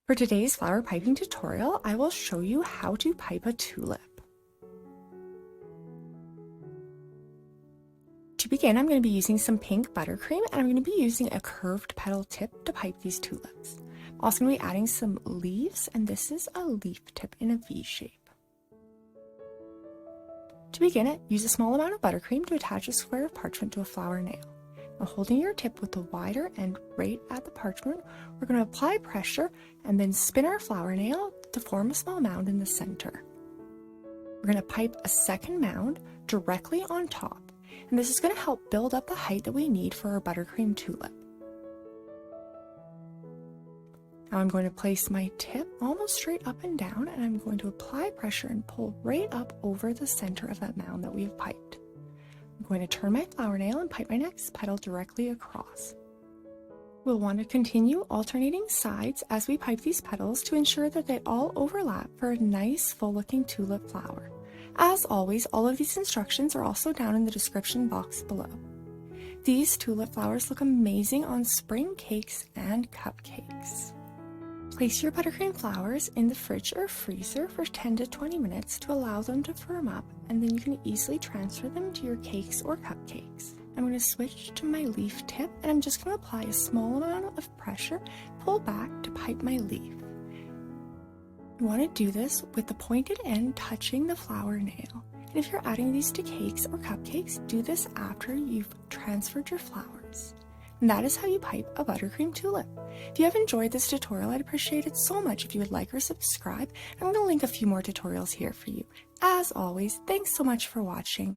For today's flower piping tutorial, I will show you how to pipe a tulip. To begin, I'm going to be using some pink buttercream and I'm going to be using a curved petal tip to pipe these tulips. I'm also going to be adding some leaves, and this is a leaf tip in a V shape. To begin it, use a small amount of buttercream to attach a square of parchment to a flower nail. Now, holding your tip with the wider end right at the parchment, we're going to apply pressure and then spin our flower nail to form a small mound in the center. We're going to pipe a second mound directly on top, and this is going to help build up the height that we need for our buttercream tulip. Now I'm going to place my tip almost straight up and down, and I'm going to apply pressure and pull right up over the center of that mound that we have piped. I'm going to turn my flower nail and pipe my next petal directly across. We'll want to continue alternating sides as we pipe these petals to ensure that they all overlap for a nice full-looking tulip flower. As always, all of these instructions are also down in the description box below. These tulip flowers look amazing on spring cakes and cupcakes. Place your buttercream flowers in the fridge or freezer for 10 to 20 minutes to allow them to firm up, and then you can easily transfer them to your cakes or cupcakes. I'm going to switch to my leaf tip, and I'm just going to apply a small amount of pressure, pull back to pipe my leaf. You want to do this with the pointed end touching the flower nail. And if you're adding these to cakes or cupcakes, do this after you've transferred your flowers. And that is how you pipe a buttercream tulip. If you have enjoyed this tutorial, I'd appreciate it so much if you would like or subscribe. I'm going to link a few more tutorials here for you. As always, thanks so much for watching.